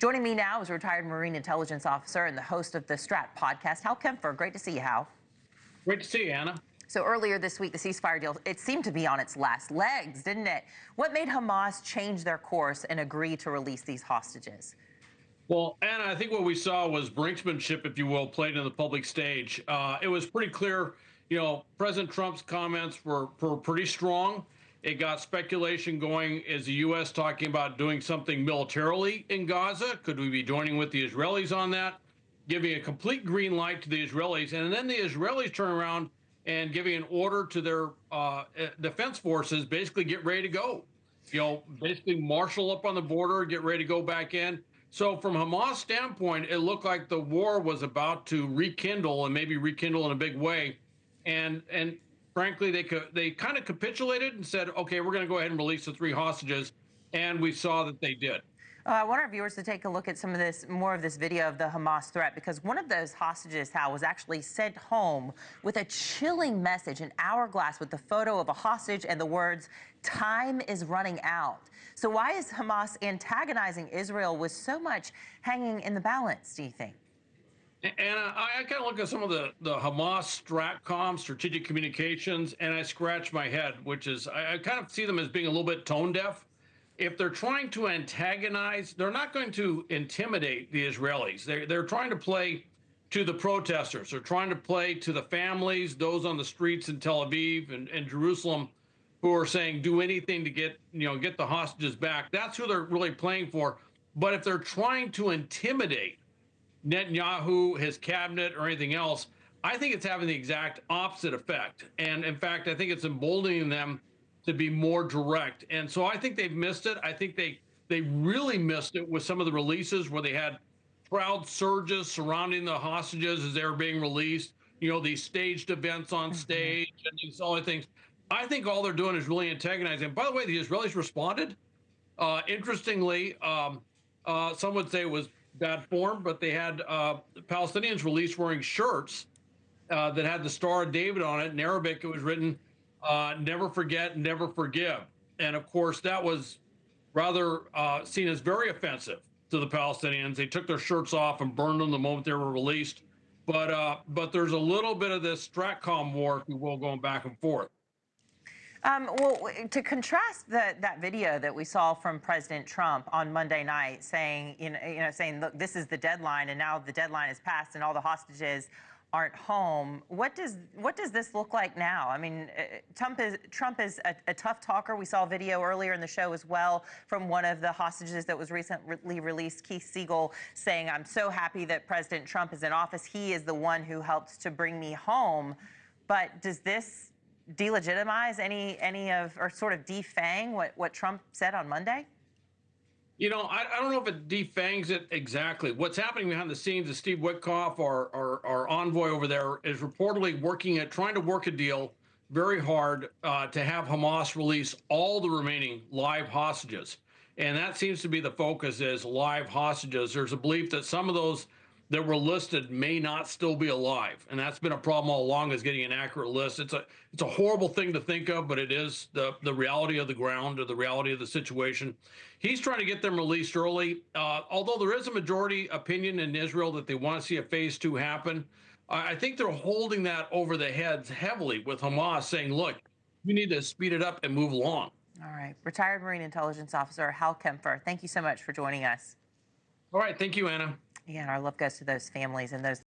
Joining me now is retired Marine intelligence officer and the host of the Strat podcast, Hal Kempfer. Great to see you, Hal. Great to see you, Anna. So earlier this week, the ceasefire deal, it seemed to be on its last legs, didn't it? What made Hamas change their course and agree to release these hostages? Well, Anna, I think what we saw was brinksmanship, if you will, played in the public stage. It was pretty clear, President Trump's comments were pretty strong. It got speculation going. Is the U.S. talking about doing something militarily in Gaza? Could we be joining with the Israelis on that? Giving a complete green light to the Israelis. And then the Israelis turn around and giving an order to their defense forces, basically get ready to go. Basically marshal up on the border, get ready to go back in. So from Hamas standpoint, it looked like the war was about to rekindle and maybe rekindle in a big way. And frankly, they kind of capitulated and said, okay, we're going to go ahead and release the 3 hostages. And we saw that they did. I want our viewers to take a look at some of this, more of this video of the Hamas threat, because one of those hostages, Hal, was actually sent home with a chilling message, an hourglass with the photo of a hostage and the words, "Time is running out." So why is Hamas antagonizing Israel with so much hanging in the balance, do you think? And I kind of look at some of the Hamas Stratcom, strategic communications, and I scratch my head, which is, I kind of see them as being a little bit tone deaf. If they're trying to antagonize, they're not going to intimidate the Israelis. They're trying to play to the protesters. They're trying to play to the families, those on the streets in Tel Aviv and Jerusalem, who are saying do anything to get the hostages back. That's who they're really playing for. But if they're trying to intimidate Netanyahu, his cabinet, or anything else, I think it's having the exact opposite effect. And in fact, I think it's emboldening them to be more direct. And so I think they've missed it. I think they really missed it with some of the releases where they had crowd surges surrounding the hostages as they were being released, these staged events on stage and these other things. I think all they're doing is really antagonizing. By the way, the Israelis responded. Interestingly, some would say it was bad form, but they had Palestinians released wearing shirts that had the Star of David on it. In Arabic, it was written, never forget, never forgive. And of course, that was rather seen as very offensive to the Palestinians. They took their shirts off and burned them the moment they were released. But there's a little bit of this Stratcom war, if you will, going back and forth. Well, to contrast that video that we saw from President Trump on Monday night, saying, saying, look, this is the deadline, and now the deadline is passed, and all the hostages aren't home. What does this look like now? I mean, Trump is a tough talker. We saw a video earlier in the show as well from one of the hostages that was recently released, Keith Siegel, saying, "I'm so happy that President Trump is in office. He is the one who helped to bring me home." But does this delegitimize any of, or sort of defang what Trump said on Monday? I don't know if it defangs it exactly. What's happening behind the scenes is Steve Witkoff, our envoy over there, is reportedly trying to work a deal very hard to have Hamas release all the remaining live hostages. And that seems to be the focus, is live hostages. There's a belief that some of those that were listed may not still be alive. And that's been a problem all along, is getting an accurate list. It's a horrible thing to think of, but it is the reality of the ground, or the reality of the situation. He's trying to get them released early. Although there is a majority opinion in Israel that they want to see a phase 2 happen, I think they're holding that over the heads heavily with Hamas, saying, look, we need to speed it up and move along. All right. Retired Marine intelligence officer Hal Kempfer, thank you so much for joining us. All right. Thank you, Anna. Yeah, and our love goes to those families and those